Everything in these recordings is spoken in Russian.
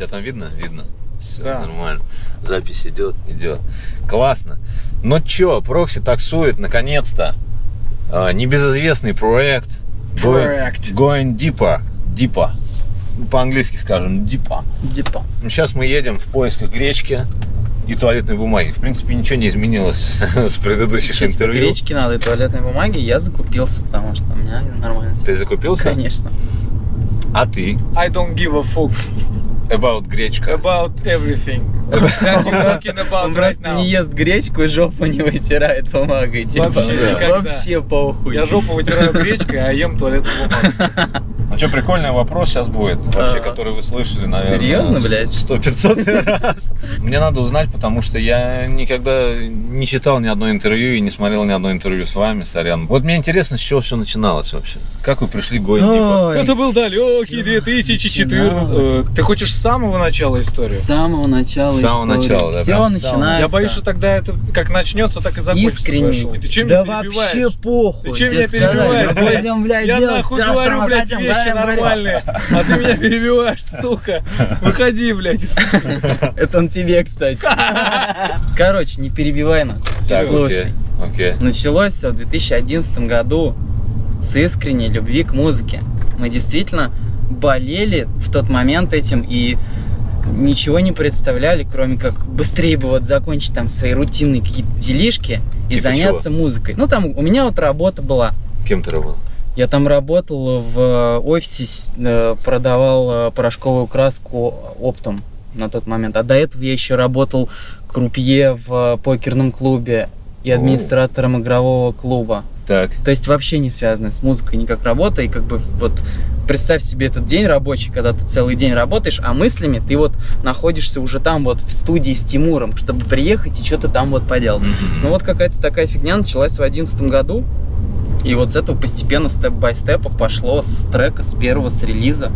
Тебя там видно? Видно. Все Да. нормально. Запись идет. Классно. Ну чё, Прокси таксует, наконец-то. Небезызвестный проект. Going Deeper. По-английски скажем, Deeper. Сейчас мы едем в поисках гречки и туалетной бумаги. В принципе, ничего не изменилось с предыдущих интервью. Гречки надо и туалетной бумаги. Я закупился, потому что у меня нормально. Ты закупился? Конечно. А ты? I don't give a fuck About гречка. about everything that you're talking about Он right просто now. не ест гречку и жопу не вытирает бумагой. Типа, Вообще никогда. вообще похуй. Я жопу вытираю гречкой, а ем туалетную бумагу. Ну что, прикольный вопрос сейчас будет, вообще, который вы слышали, наверное, Серьезно, блядь? 100-500 раз. Мне надо узнать, потому что я никогда не читал ни одно интервью и не смотрел ни одно интервью с вами, сорян. Вот мне интересно, с чего все начиналось вообще. Как вы пришли к Going Deeper? Ой, Это был далекий 2014. Ты хочешь с самого начала историю? с самого начала С самого истории. начала, да, Все прям с начинается. Я боюсь, что тогда это как начнется, так и закончится. искренне. твоя шоу. И ты чем Да меня вообще перебиваешь? похуй. Ты чем тебе меня сказать. перебиваешь, Мы блядь? будем, блядь, Я делать нахуй всё, что говорю, мы блядь, хотим, вещи говорим. нормальные, а ты меня перебиваешь, сука. Выходи, блядь. Это он тебе, кстати. Короче, не перебивай нас. Так, Слушай. окей. Началось все в 2011 году с искренней любви к музыке. Мы действительно болели в тот момент этим и ничего не представляли, кроме как быстрее бы вот закончить там свои рутинные какие-то делишки и Типа заняться чего? музыкой. Ну там у меня вот работа была. Кем ты работал? Я там работал в офисе, продавал порошковую краску оптом на тот момент. А до этого я еще работал крупье в покерном клубе и администратором игрового клуба. Так. То есть вообще не связано с музыкой никак работа. И как бы вот представь себе этот день рабочий, когда ты целый день работаешь, а мыслями ты вот находишься уже там вот в студии с Тимуром, чтобы приехать и что-то там вот поделать. Ну вот какая-то такая фигня началась в 2011 году. И вот с этого постепенно, степ-бай-степа пошло с трека, с первого, с релиза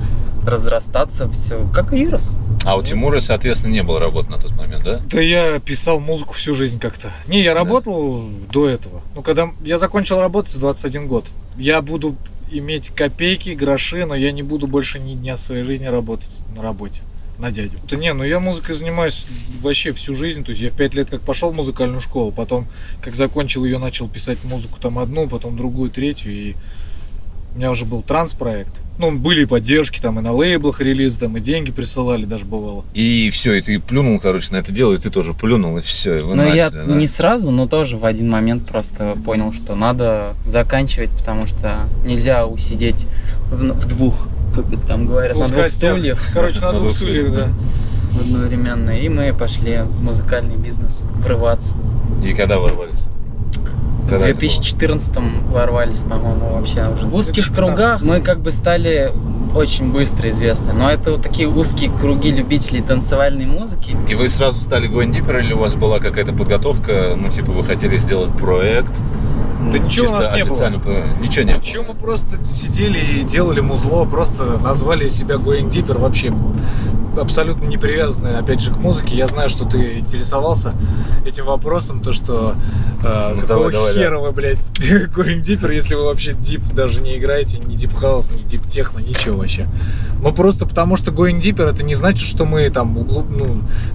разрастаться все, как вирус. А у Тимура, соответственно, не было работы на тот момент, да? Да я писал музыку всю жизнь как-то. Не, я работал до этого. Ну, когда я закончил работать в 21 год. Я буду иметь копейки, гроши, но я не буду больше ни дня своей жизни работать на работе. На дядю. Да не, ну я музыкой занимаюсь вообще всю жизнь. То есть я в 5 лет как пошел в музыкальную школу, потом как закончил ее, начал писать музыку там одну, потом другую, третью. И у меня уже был транс-проект. Ну, были поддержки там и на лейблах релиз, там и деньги присылали даже бывало. И все, и ты плюнул, короче, на это дело, и ты тоже плюнул, и все, и вы Но я начали, да? не сразу, но тоже в один момент просто понял, что надо заканчивать, потому что нельзя усидеть в двух, как это там говорят, на двух стульях Короче, на двух стульях, да. одновременно. И мы пошли в музыкальный бизнес врываться. И когда ворвались? В Когда это 2014-м ворвались, по-моему, вообще уже. В узких 2015. кругах мы как бы стали очень быстро известны. Но это вот такие узкие круги любителей танцевальной музыки. было? И вы сразу стали Going Deeper, или у вас была какая-то подготовка, ну, типа, вы хотели сделать проект? Да ничего у чисто нас не было. официально ничего не было. Чем мы просто сидели и делали музло, просто назвали себя Going Deeper, вообще абсолютно не привязанные, опять же, к музыке. Я знаю, что ты интересовался этим вопросом, то что какого давай, хера вы, блядь, Going Deeper, если вы вообще дип даже не играете, ни дип хаус, ни дип техно, ничего вообще. Но просто потому, что Going Deeper, это не значит, что мы там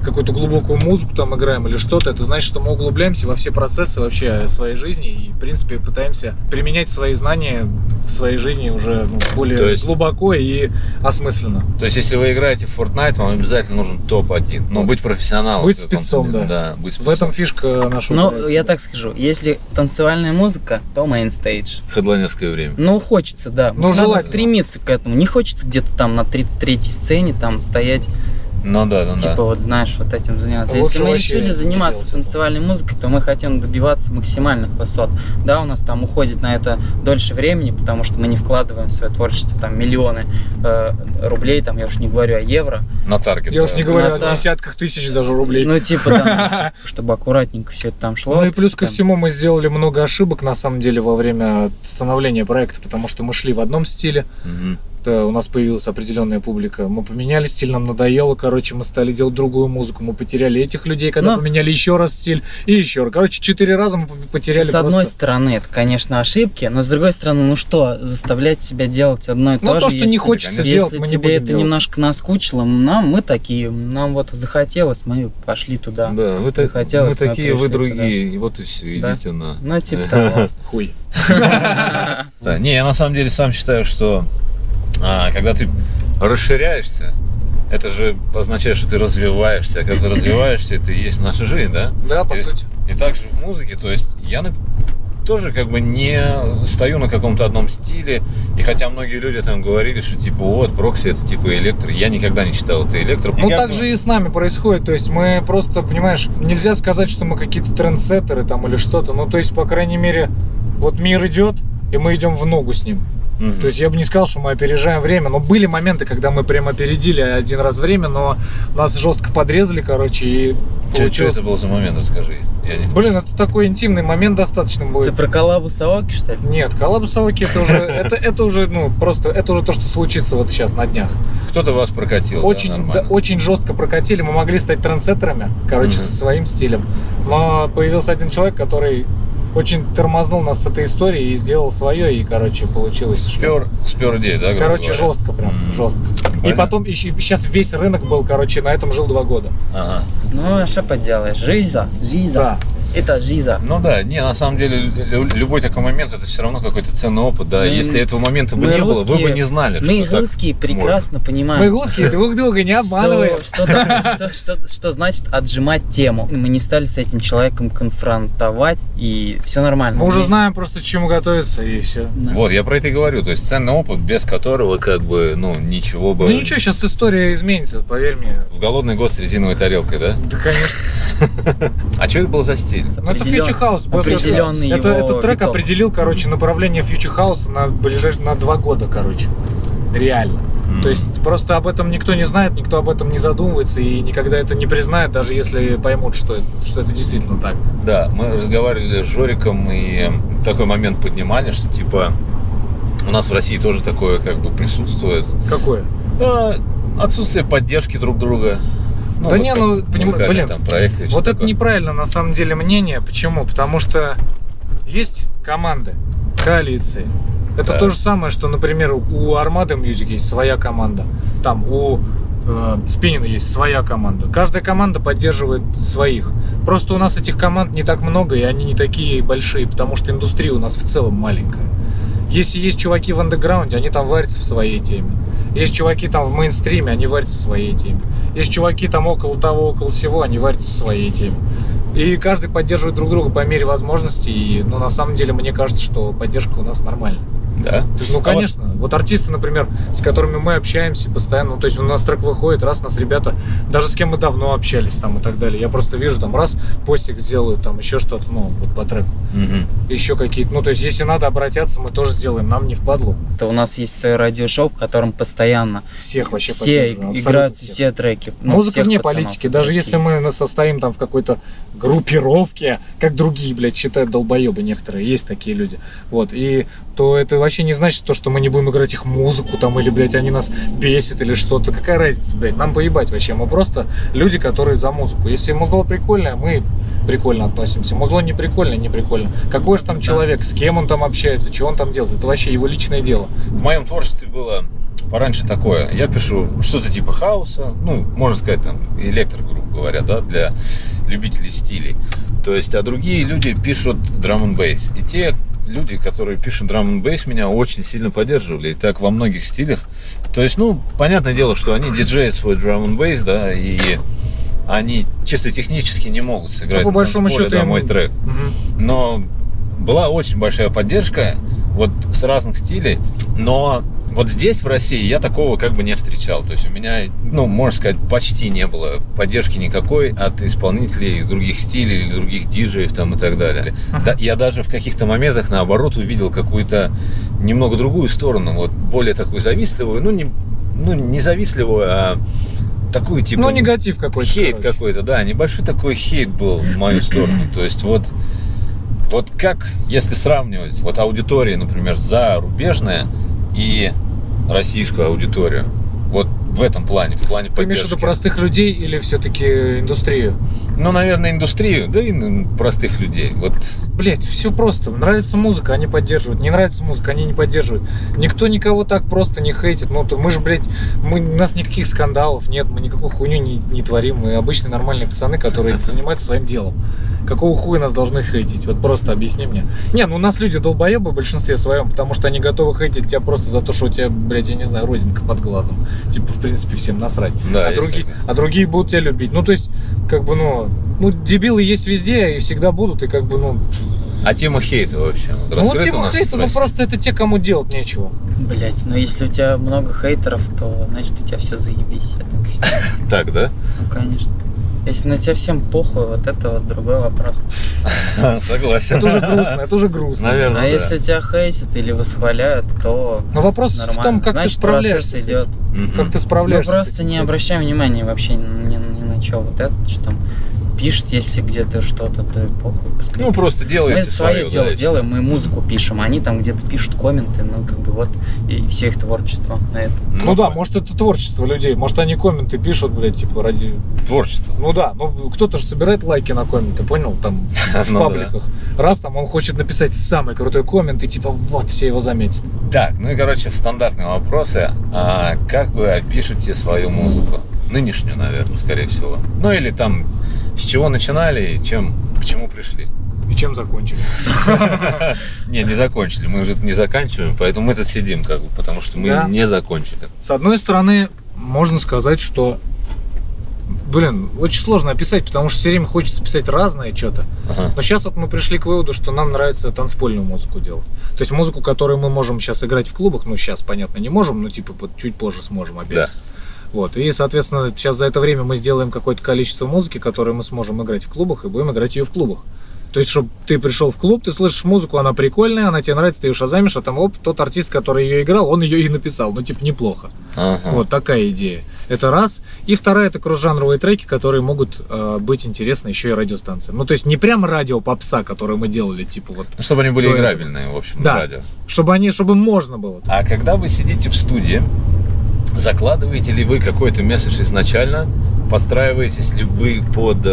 какую-то глубокую музыку там играем или что-то. Это значит, что мы углубляемся во все процессы вообще своей жизни и, в принципе, пытаемся применять свои знания в своей жизни уже более глубоко и осмысленно. То есть, если вы играете в Fortnite, вам обязательно нужен топ-1. Но быть профессионалом. Быть спецом, да. Да, быть спецом. В этом фишка нашего Но проекта. я так скажу, если танцевальная музыка, то мейнстейдж. Хедлайнерское время. Ну, хочется, да. Ну, Надо желательно. стремиться к этому. Не хочется где-то там на 33-й сцене там стоять, Ну да. типа вот знаешь, вот этим заниматься. Лучше Если мы вообще решили не заниматься делать танцевальной музыкой, то мы хотим добиваться максимальных высот. Да, у нас там уходит на это дольше времени, потому что мы не вкладываем в свое творчество там миллионы рублей, там я уж не говорю о евро. На таргет. Я уж не говорю Да. о десятках тысяч даже рублей. Ну, типа там, чтобы аккуратненько все это там шло. Ну и плюс ко постепенно. всему мы сделали много ошибок на самом деле во время становления проекта, потому что мы шли в одном стиле, у нас появилась определенная публика. Мы поменяли стиль, нам надоело, короче, мы стали делать другую музыку. Мы потеряли этих людей, когда поменяли еще раз стиль и еще раз. Короче, 4 раза мы потеряли. С одной стороны, это, конечно, ошибки, но с другой стороны, ну что, заставлять себя делать одно и то же. То, что не хочется делать, если мы не тебе будем это делать. немножко наскучило, мы такие, нам вот захотелось, мы пошли туда. Да, мы Захотелось, мы такие, вы пришли туда. другие. И вот и все, Да. идите на... Ну, типа того. Хуй. Да, не, я на самом деле сам считаю, что когда ты расширяешься, это же означает, что ты развиваешься. А когда ты развиваешься, это и есть наша жизнь, да? Да, по сути. И также в музыке, то есть я тоже как бы не стою на каком-то одном стиле. И хотя многие люди там говорили, что типа вот, Прокси это типа электро, я никогда не считал это электро. Ну, так же и с нами происходит. То есть мы просто, понимаешь, нельзя сказать, что мы какие-то трендсеттеры там или что-то. Ну, то есть, по крайней мере, вот мир идет, и мы идем в ногу с ним. То есть я бы не сказал, что мы опережаем время, но были моменты, когда мы прям опередили один раз время, но нас жестко подрезали, короче, и Что получилось... это был за момент, расскажи. Блин, это такой интимный момент достаточно Ты будет. про коллабу Саоки, что ли? Нет, коллаб Саоки это уже, ну, просто, это уже то, что случится вот сейчас на днях. Кто-то вас прокатил, Очень жестко прокатили, мы могли стать трендсеттерами, короче, со своим стилем, но появился один человек, который очень тормознул нас с этой историей и сделал свое, и, короче, получилось. Спер идею, да? Короче, жестко прям, жестко. И потом сейчас весь рынок был, короче, на этом жил 2 года. Ага. Ну, а что поделаешь? Жиза. Да. Это жиза. Ну да, не, на самом деле, любой такой момент, это все равно какой-то ценный опыт, да. Если этого момента бы не было, вы бы не знали, мы что так русские прекрасно понимаем. Мы русские друг друга не обманываем. Что значит отжимать тему? Мы не стали с этим человеком конфронтовать, и все нормально. Мы уже знаем просто, к чему готовиться, и все. Да. Вот, я про это и говорю, то есть ценный опыт, без которого как бы, ну, ничего бы... Ну ничего, сейчас история изменится, поверь мне. В голодный год с резиновой тарелкой, да? Да, конечно. А что это был за стиль? Ну, это Future House. Определенный Этот трек виток. определил, короче, направление Future House на 2 года, короче. Реально. То есть просто об этом никто не знает, никто об этом не задумывается и никогда это не признает, даже если поймут, что это действительно так. Да, мы разговаривали с Жориком и такой момент поднимали, что типа у нас в России тоже такое как бы присутствует. Какое? Отсутствие поддержки друг друга. Да не, ну, понимаешь, блин, там, проекты, вот это такое. неправильно на самом деле мнение. Почему? Потому что есть команды, коалиции. Это то же самое, что, например, у Armada Music есть своя команда. Там у Спиннина есть своя команда. Каждая команда поддерживает своих. Просто у нас этих команд не так много, и они не такие большие, потому что индустрия у нас в целом маленькая. Если есть чуваки в андеграунде, они там варятся в своей теме. Есть чуваки там в мейнстриме, они варятся в своей теме. Есть чуваки там около того, около всего, они варятся в своей теме. И каждый поддерживает друг друга по мере возможностей. И, ну, на самом деле, мне кажется, что поддержка у нас нормальная. Да? Ну, конечно. Вот артисты, например, с которыми мы общаемся постоянно, ну, то есть у нас трек выходит, раз нас ребята, даже с кем мы давно общались там и так далее. Я просто вижу, там, раз, постик сделают, там, еще что-то, ну, вот по треку. Еще какие-то, ну, то есть, если надо обратятся, мы тоже сделаем, нам не впадлу. Это у нас есть свое радиошоу, в котором постоянно Всех вообще все поддерживаем, играют всех. все треки. Ну, Музыка всех вне пацанов политики. из Даже России. если мы состоим там в какой-то группировке, как другие, блядь, считают долбоебы некоторые, есть такие люди. Вот, и то это вообще не значит то, что мы не будем играть их музыку там, или, блядь, они нас бесят или что-то. Какая разница, блядь, нам поебать вообще. Мы просто люди, которые за музыку. Если музло прикольное, мы прикольно относимся. Музло не прикольное, не прикольно. Какой же там человек, с кем он там общается, что он там делает, это вообще его личное дело. В моем творчестве было пораньше такое. Я пишу что-то типа хаоса, ну, можно сказать, там, электро, грубо говоря, да, для любителей стилей. То есть, а другие люди пишут драм-н-бейс. И те люди, которые пишут драм-н-бейс, меня очень сильно поддерживали. И так во многих стилях. То есть, ну, понятное дело, что они диджеют свой драм-н-бейс, да, и они чисто технически не могут сыграть по большому счету, да, мой трек. Но была очень большая поддержка вот с разных стилей. Но вот здесь, в России, я такого как бы не встречал. То есть у меня, ну, можно сказать, почти не было поддержки никакой от исполнителей других стилей или других диджеев там и так далее. Да, я даже в каких-то моментах, наоборот, увидел какую-то немного другую сторону, вот более такую завистливую, не завистливую, а такую типа... Ну, негатив какой-то. Хейт короче. какой-то, да, небольшой такой хейт был в мою сторону. То есть вот как, если сравнивать вот аудитория, например, зарубежная и российскую аудиторию? Вот в этом плане, в плане Ты имеешь в поддержки. виду простых людей или все-таки индустрию? Ну, наверное, индустрию, да и простых людей. Вот. Блять, все просто. Нравится музыка, они поддерживают. Не нравится музыка, они не поддерживают. Никто никого так просто не хейтит. Ну, мы же, блядь, у нас никаких скандалов нет, мы никакую хуйню не творим. Мы обычные нормальные пацаны, которые занимаются своим делом. Какого хуя нас должны хейтить? Вот просто объясни мне. Не, ну у нас люди долбоебы в большинстве своем, потому что они готовы хейтить тебя просто за то, что у тебя, блядь, я не знаю, родинка под глазом. Типа, в принципе, всем насрать. Да, а другие будут тебя любить. Ну, то есть, как бы, ну, дебилы есть везде и всегда будут, и как бы, ну... А тема хейта вообще? Вот Ну, вот раскрыта у тема нас хейта, в ну, России? просто это те, кому делать нечего. Блять, ну если у тебя много хейтеров, то значит у тебя все заебись, я так считаю. Так, да? Ну, конечно. Если на тебя всем похуй, вот это вот другой вопрос. Согласен. Это уже грустно. Наверное, А да. если тебя хейтят или восхваляют, то Но вопрос нормально. в том, как Значит, ты справляешься процесс с этим. идет. Мгм. Как ты Мы справляешься с просто этим. не обращаем внимания вообще ни на что. Вот это, что там пишет, если где-то что-то, то похуй, пускай. Ну, просто делаете Мы свое свое, дело да, и всё. делаем, мы музыку пишем, а они там где-то пишут комменты, ну, как бы вот, и все их творчество на это. Ну да, может это творчество людей, может они комменты пишут, блядь, типа ради... Творчество. Ну да, ну кто-то же собирает лайки на комменты, понял, там в Ну да. пабликах. Раз там он хочет написать самый крутой коммент, и типа вот все его заметят. Так, ну и, короче, в стандартные вопросы. А как вы опишете свою музыку? Нынешнюю, наверное, скорее всего. Ну или там, с чего начинали и к чему пришли? И чем закончили? Не закончили, мы уже не заканчиваем, поэтому мы тут сидим, как бы, потому что мы Да. не закончили. С одной стороны, можно сказать, что... Блин, очень сложно описать, потому что все время хочется писать разное что-то. Ага. Но сейчас вот мы пришли к выводу, что нам нравится танцпольную музыку делать. То есть музыку, которую мы можем сейчас играть в клубах, ну сейчас, понятно, не можем, но типа чуть позже сможем опять. Да. Вот. И, соответственно, сейчас за это время мы сделаем какое-то количество музыки, которую мы сможем играть в клубах, и будем играть ее в клубах. То есть, чтобы ты пришел в клуб, ты слышишь музыку, она прикольная, она тебе нравится, ты ее шазамишь, а там, оп, тот артист, который ее играл, он ее и написал. Ну, типа, неплохо. Ага. Вот такая идея. Это раз. И вторая, это кросс-жанровые треки, которые могут быть интересны еще и радиостанциям. Ну, то есть, не прям радио-попса, которую мы делали, типа вот... Ну, чтобы они были до этого. играбельные, в общем, Да. на радио. Чтобы можно было. А когда вы сидите в студии, закладываете ли вы какой-то месседж изначально? Подстраиваетесь ли вы под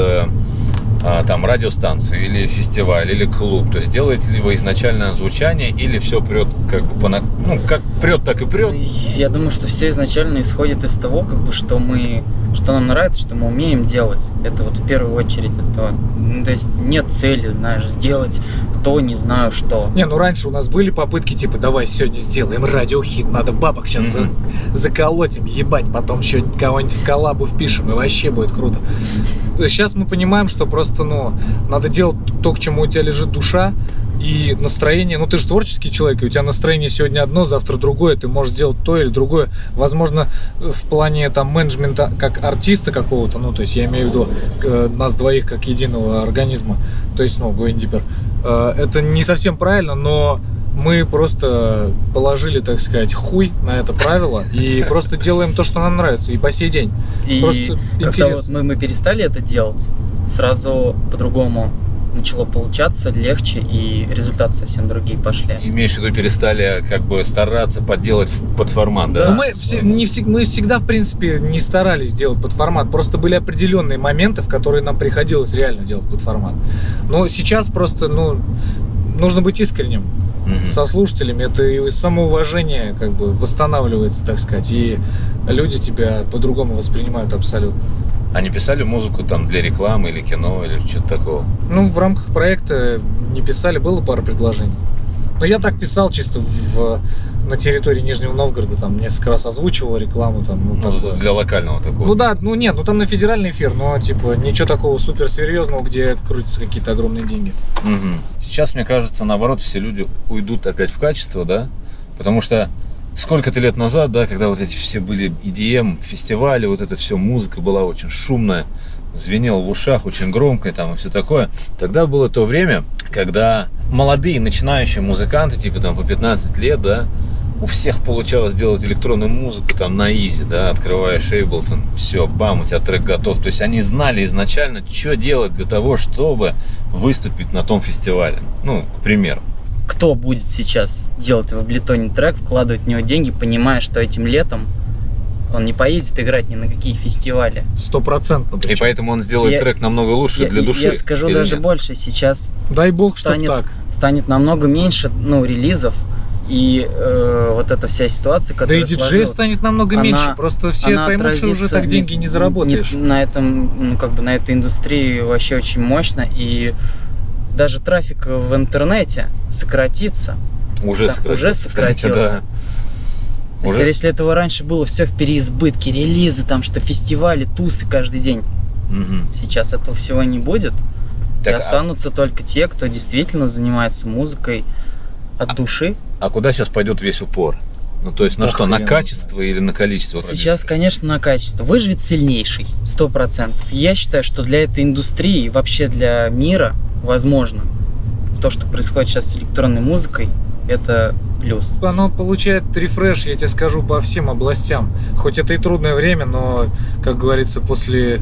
там радиостанцию или фестиваль или клуб? То есть делаете ли вы изначально звучание или все прет как бы ну как прет, так и прет? Я думаю, что все изначально исходит из того, как бы, что нам нравится, что мы умеем делать. Это вот в первую очередь это. Ну, то есть нет цели, знаешь, сделать то, не знаю что. Не, ну раньше у нас были попытки, типа, давай сегодня сделаем радиохит, надо бабок сейчас заколотим, ебать, потом еще кого-нибудь в коллабу впишем, и вообще будет круто. Сейчас мы понимаем, что просто, надо делать то, к чему у тебя лежит душа, и настроение, ты же творческий человек, и у тебя настроение сегодня одно, завтра другое, ты можешь сделать то или другое. Возможно, в плане там менеджмента как артиста какого-то, то есть я имею в виду нас двоих как единого организма, то есть, Going Deeper, это не совсем правильно, но мы просто положили, так сказать, хуй на это правило и просто делаем то, что нам нравится, и по сей день. И Просто когда интерес. вот мы перестали это делать, сразу по-другому начало получаться, легче, и результаты совсем другие пошли. Имеешь в виду, перестали как бы стараться подделать под формат, да? Но мы всегда, в принципе, не старались делать под формат. Просто были определенные моменты, в которые нам приходилось реально делать под формат. Но сейчас просто, нужно быть искренним со слушателями. Это и самоуважение как бы восстанавливается, так сказать. И люди тебя по-другому воспринимают абсолютно. Они писали музыку там для рекламы или кино или что-то такого? В рамках проекта не писали, было пара предложений. Но я так писал чисто на территории Нижнего Новгорода, там несколько раз озвучивал рекламу, там, такое. Для локального такого. Там на федеральный эфир, но ничего такого суперсерьезного, где крутятся какие-то огромные деньги. Угу. Сейчас, мне кажется, наоборот, все люди уйдут опять в качество, да? Потому что сколько-то лет назад, да, когда вот эти все были EDM, фестивали, вот это все, музыка была очень шумная, звенела в ушах, очень громкая там и все такое. Тогда было то время, когда молодые начинающие музыканты, типа там по 15 лет, да, у всех получалось делать электронную музыку там на изи, да, открываешь Ableton, все, бам, у тебя трек готов. То есть они знали изначально, что делать для того, чтобы выступить на том фестивале. К примеру. кто будет сейчас делать в Ableton трек, вкладывать в него деньги, понимая, что этим летом он не поедет играть ни на какие фестивали. 100%. И поэтому он сделает трек намного лучше для души. Я скажу даже больше, сейчас дай бог, что так. Станет намного меньше, релизов, и вот эта вся ситуация, которая да и диджеев станет намного меньше, просто все поймут, что уже так деньги не заработаешь. На этом, на этой индустрии вообще очень мощно, и даже трафик в интернете сократится. Уже сократился. Да. Если этого раньше было все в переизбытке, релизы, там что фестивали, тусы каждый день, сейчас этого всего не будет. И останутся только те, кто действительно занимается музыкой от души. А куда сейчас пойдет весь упор? То есть на что? На качество или на количество? Сейчас, конечно, на качество. Выживет сильнейший, 100%. Я считаю, что для этой индустрии, вообще для мира, возможно, в то, что происходит сейчас с электронной музыкой, это плюс. Оно получает рефреш, я тебе скажу, по всем областям. Хоть это и трудное время, но, как говорится, после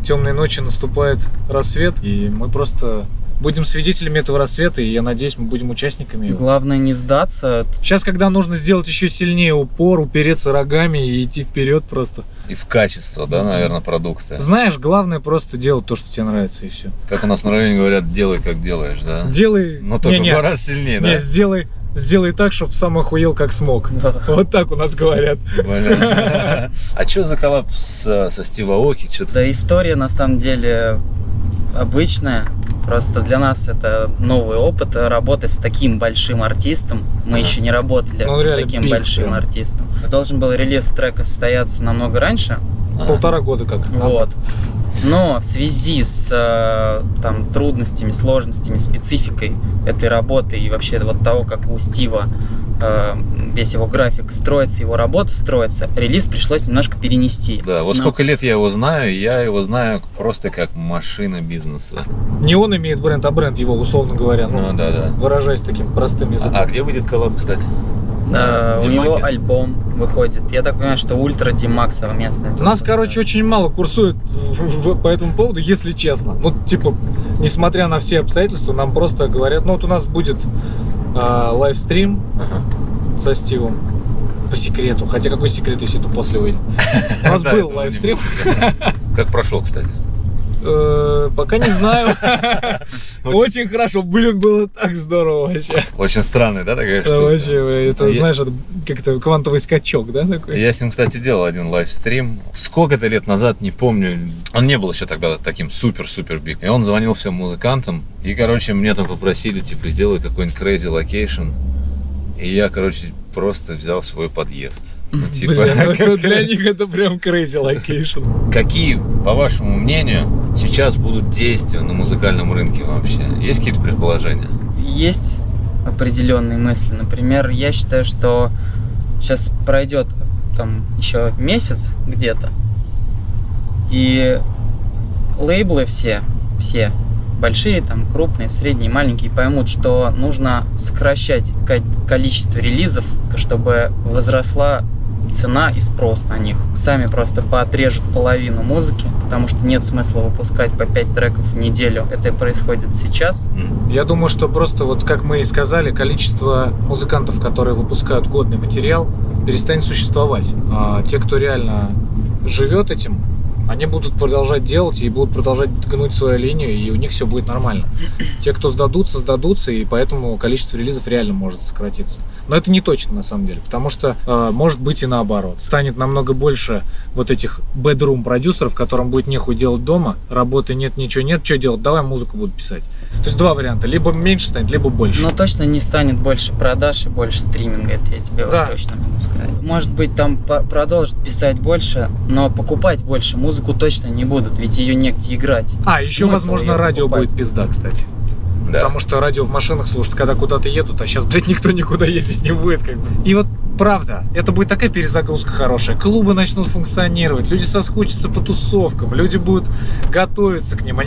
темной ночи наступает рассвет, и мы просто будем свидетелями этого рассвета, и я надеюсь, мы будем участниками его. Главное не сдаться. Сейчас, когда нужно сделать еще сильнее упор, упереться рогами и идти вперед просто. И в качество, да, наверное, продукта. Знаешь, главное просто делать то, что тебе нравится, и все. Как у нас на районе говорят, делай, как делаешь, да? Делай. Но только в 2 раза сильнее, да? Нет, сделай так, чтобы сам охуел, как смог. Вот так у нас говорят. А что за коллаб со Стив Аоки? Да, история на самом деле обычная. Просто для нас это новый опыт работать с таким большим артистом. Мы еще не работали с таким большим артистом. Должен был релиз трека состояться намного раньше. 1,5 года как. Вот. Но в связи с трудностями, сложностями, спецификой этой работы и вообще вот того, как у Стива весь его график строится, его работа строится, релиз пришлось немножко перенести. Да, вот сколько лет я его знаю просто как машина бизнеса. Не он имеет бренд, а бренд его, условно говоря. Да. Выражаясь таким простым языком. А где выйдет коллаб, кстати? У него альбом выходит. Я так понимаю, что Ультра Димак совместно. Нас, очень мало курсует по этому поводу, если честно. Несмотря на все обстоятельства, нам просто говорят, вот у нас будет лайвстрим со Стивом по секрету. Хотя какой секрет, если это после выйдет? У нас был лайвстрим. Как прошел, кстати? Пока не знаю. Очень хорошо, было так здорово вообще. Очень странный, да, такая штука? Вообще, это, знаешь, это как-то квантовый скачок, да, такой? Я с ним, кстати, делал один лайвстрим. Сколько-то лет назад, не помню. Он не был еще тогда таким супер-супер биг. И он звонил всем музыкантам. И, мне там попросили, сделай какой-нибудь crazy location. И я, просто взял свой подъезд. Для них это прям crazy location. Какие, по вашему мнению, сейчас будут действия на музыкальном рынке вообще? Есть какие-то предположения? Есть определенные мысли. Например, я считаю, что сейчас пройдет еще месяц где-то, и лейблы все большие, крупные, средние, маленькие, поймут, что нужно сокращать количество релизов, чтобы возросла цена и спрос на них. Сами просто поотрежут половину музыки, потому что нет смысла выпускать по 5 треков в неделю. Это происходит сейчас. Я думаю, что просто, как мы и сказали, количество музыкантов, которые выпускают годный материал, перестанет существовать. А те, кто реально живет этим, они будут продолжать делать и будут продолжать гнуть свою линию, и у них все будет нормально. Те, кто сдадутся, и поэтому количество релизов реально может сократиться. Но это не точно на самом деле, потому что может быть и наоборот. Станет намного больше этих bedroom продюсеров, которым будет нехуй делать дома, работы нет, ничего нет, что делать, давай музыку буду писать. То есть 2 варианта, либо меньше станет, либо больше. Но точно не станет больше продаж и больше стриминга, это я тебе точно могу сказать. Может быть, продолжат писать больше, но покупать больше музыку точно не будут, ведь ее негде играть. Еще, возможно, радио будет пизда, кстати. Да. Потому что радио в машинах слушают, когда куда-то едут, а сейчас, никто никуда ездить не будет. И правда, это будет такая перезагрузка хорошая. Клубы начнут функционировать, люди соскучатся по тусовкам, люди будут готовиться к ним.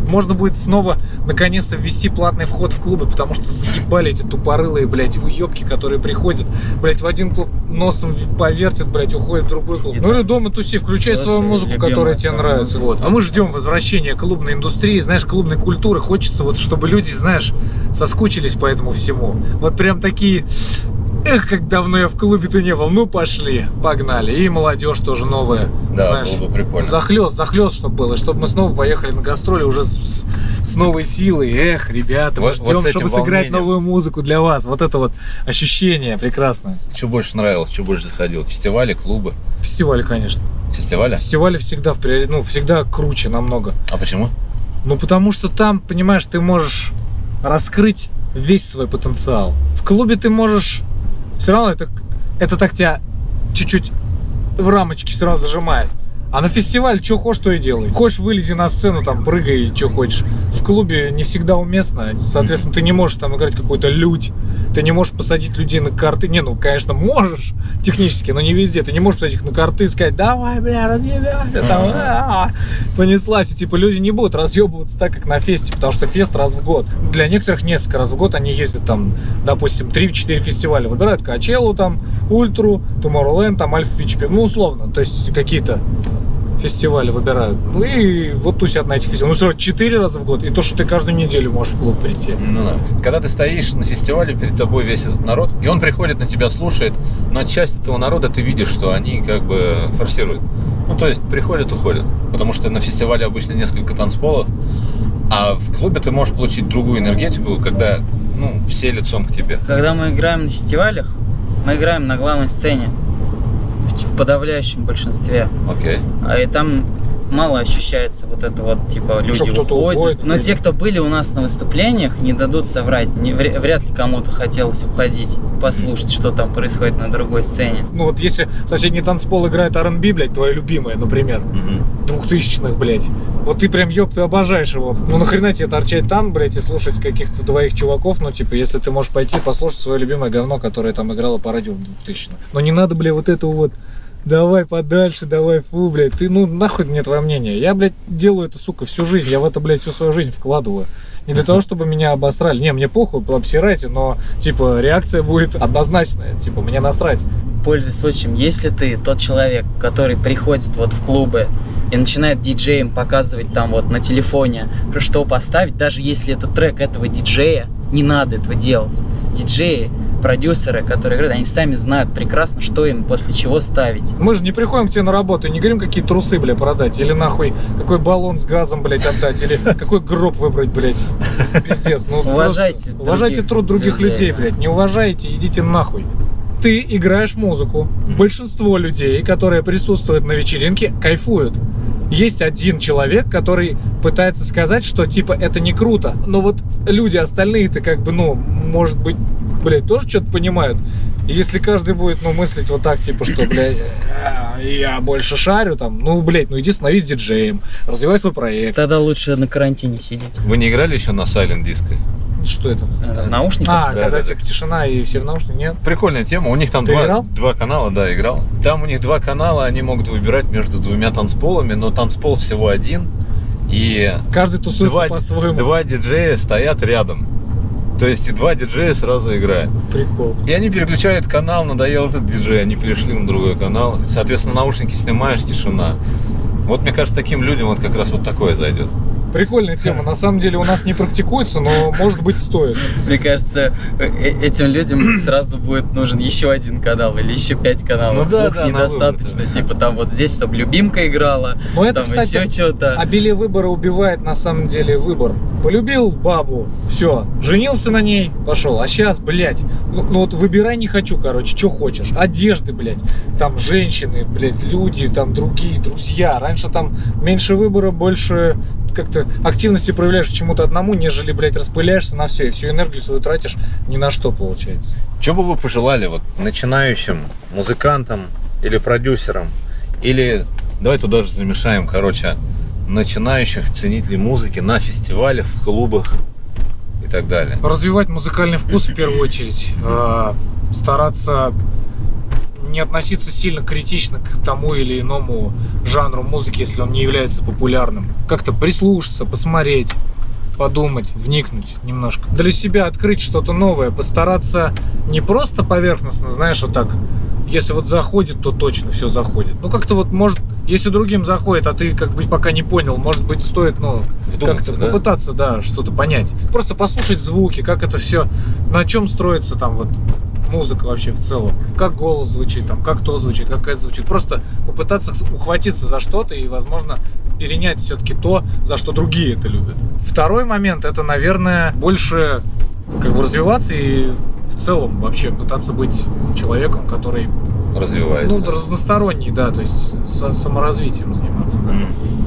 Можно будет снова наконец-то ввести платный вход в клубы, потому что заебали эти тупорылые, блядь, уебки, которые приходят, блядь, в один клуб носом повертят, блядь, уходят в другой клуб. Ну или дома туси, включай свою музыку, которая тебе нравится. Вот. А мы ждем возвращения клубной индустрии, знаешь, клубной культуры. Хочется вот, чтобы люди, знаешь, соскучились по этому всему. Вот прям такие... Эх, как давно я в клубе-то не был. Ну, пошли, погнали. И молодежь тоже новая. Да, знаешь, было бы прикольно. Захлест, чтобы было. Чтобы мы снова поехали на гастроли уже с новой силой. Эх, ребята, мы ждем, чтобы сыграть новую музыку для вас. Вот это вот ощущение прекрасное. Что больше нравилось, что больше заходил? Фестивали, клубы? Фестивали, конечно. Фестивали? Фестивали всегда всегда круче намного. А почему? Ну, потому что там, понимаешь, ты можешь раскрыть весь свой потенциал. В клубе ты можешь... Все равно это так тебя чуть-чуть в рамочке все равно зажимает. А на фестивале что хочешь, то и делай. Хочешь, вылези на сцену, там, прыгай, что хочешь. В клубе не всегда уместно. Соответственно, ты не можешь там играть какой-то лють. Ты не можешь посадить людей на карты. Не, ну, конечно, можешь технически, но не везде. Ты не можешь посадить их на карты и сказать: давай, бля, разъебемся, там, понеслась. И типа люди не будут разъебываться так, как на фесте, потому что фест раз в год. Для некоторых несколько раз в год они ездят там, допустим, 3-4 фестиваля. Выбирают Качелу, там, Ультру, Tomorrowland, там, Альфа Вичпи. Ну, условно, то есть какие-то фестивали выбирают. Ну и вот тусят на этих фестивалях. Ну, все равно 4 раза в год. И то, что ты каждую неделю можешь в клуб прийти. Ну да. Когда ты стоишь на фестивале, перед тобой весь этот народ, и он приходит на тебя, слушает, но часть этого народа ты видишь, что они как бы форсируют. Ну, то есть приходят, уходят. Потому что на фестивале обычно несколько танцполов, а в клубе ты можешь получить другую энергетику, когда, ну, все лицом к тебе. Когда мы играем на фестивалях, мы играем на главной сцене. В подавляющем большинстве. Окей. И там мало ощущается вот это вот, типа, люди уходят. Но те, кто были у нас на выступлениях, не дадут соврать. Вряд ли кому-то хотелось уходить, послушать, что там происходит на другой сцене. Ну вот если соседний танцпол играет R&B, блядь, твоя любимая, например, 2000-х, блядь, вот ты прям, ёб, ты обожаешь его. Ну нахрена тебе торчать там, блядь, и слушать каких-то двоих чуваков, ну типа, если ты можешь пойти послушать свое любимое говно, которое там играло по радио в 2000-х. Но не надо, блядь, вот этого вот: давай подальше, давай, фу, блядь. Ты, ну, нахуй мне твое мнение. Я, блядь, делаю это, сука, всю жизнь. Я в это, блядь, всю свою жизнь вкладываю. Не для того, чтобы меня обосрали. Не, мне похуй, обсирайте, но, типа, реакция будет однозначная. Типа, мне насрать. Пользуясь случаем, если ты тот человек, который приходит вот в клубы и начинает диджеям показывать там вот на телефоне, что поставить, даже если это трек этого диджея, не надо этого делать. Диджеи, продюсеры, которые играют, они сами знают прекрасно, что им после чего ставить. Мы же не приходим к тебе на работу и не говорим, какие трусы, блядь, продать, или нахуй какой баллон с газом, блядь, отдать, или какой гроб выбрать, блядь. Пиздец. Ну, уважайте труд других людей, блядь. Не уважаете, идите нахуй. Ты играешь музыку. Большинство людей, которые присутствуют на вечеринке, кайфуют. Есть один человек, который пытается сказать, что типа это не круто. Но вот люди остальные-то как бы, ну, может быть, блядь, тоже что-то понимают. И если каждый будет, ну, мыслить вот так, типа, что, блядь, я больше шарю, там, ну, блядь, ну иди становись диджеем, развивай свой проект. Тогда лучше на карантине сидеть. Вы не играли еще на Silent Disco? Что это? Наушники? Когда типа тишина и все в наушниках, нет? Прикольная тема. У них там два канала, да, играл. Там у них 2 канала, они могут выбирать между 2 танцполами, но танцпол всего один. И каждый тусуется по-своему. 2 диджея стоят рядом. То есть и 2 диджея сразу играют. Прикол. И они переключают канал, надоел этот диджей, они перешли на другой канал. Соответственно, наушники снимаешь, тишина. Вот, мне кажется, таким людям вот как раз вот такое зайдет. Прикольная тема. На самом деле у нас не практикуется, но, может быть, стоит. Мне кажется, этим людям сразу будет нужен еще 1 канал или еще 5 каналов. Ну да, недостаточно. Типа там вот здесь, чтобы любимка играла, но это, там кстати, еще что-то. Обилие выбора убивает на самом деле выбор. Полюбил бабу, все, женился на ней, пошел. А сейчас, блядь, ну вот выбирай не хочу, короче, что хочешь. Одежды, блядь, там женщины, блядь, люди, там другие, друзья. Раньше там меньше выбора, больше как-то активности проявляешь к чему-то одному, нежели, блядь, распыляешься на все и всю энергию свою тратишь ни на что, получается. Что бы вы пожелали вот начинающим музыкантам или продюсерам, или давай туда же замешаем, короче, начинающих ценителей музыки на фестивалях, в клубах и так далее? Развивать музыкальный вкус в первую очередь, стараться не относиться сильно критично к тому или иному жанру музыки, если он не является популярным. Как-то прислушаться, посмотреть, подумать, вникнуть немножко. Для себя открыть что-то новое, постараться не просто поверхностно, знаешь, вот так, если вот заходит, то точно все заходит. Ну, как-то вот, может, если другим заходит, а ты как бы пока не понял, может быть, стоит, как-то попытаться, да, что-то понять. Просто послушать звуки, как это все, на чем строится там вот музыка вообще в целом. Как голос звучит, там, как то звучит, как это звучит. Просто попытаться ухватиться за что-то и, возможно, перенять все-таки то, за что другие это любят. Второй момент, это, наверное, больше как бы развиваться и в целом вообще пытаться быть человеком, который развивается. Разносторонний, да, то есть саморазвитием заниматься. Да.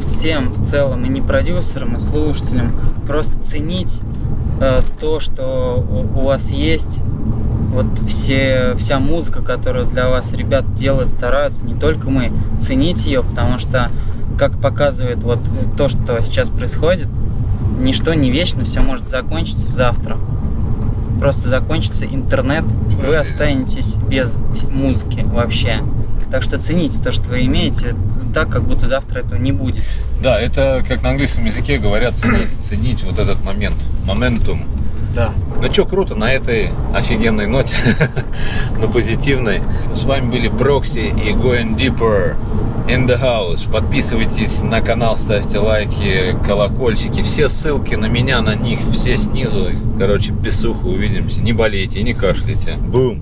Всем в целом, и не продюсерам, и слушателям, просто ценить то, что у вас есть. Вот вся музыка, которую для вас ребята делают, стараются, не только мы, ценить ее, потому что, как показывает вот то, что сейчас происходит, ничто не вечно, все может закончиться завтра. Просто закончится интернет, и вы останетесь без музыки вообще. Так что цените то, что вы имеете, так, как будто завтра этого не будет. Да, это как на английском языке говорят, ценить вот этот момент, моментум. Да. Ну что, круто, на этой офигенной ноте, на позитивной. С вами были Прокси и Going Deeper in the House. Подписывайтесь на канал, ставьте лайки, колокольчики. Все ссылки на меня, на них, все снизу. Короче, писуху, увидимся. Не болейте, не кашляйте. Бум!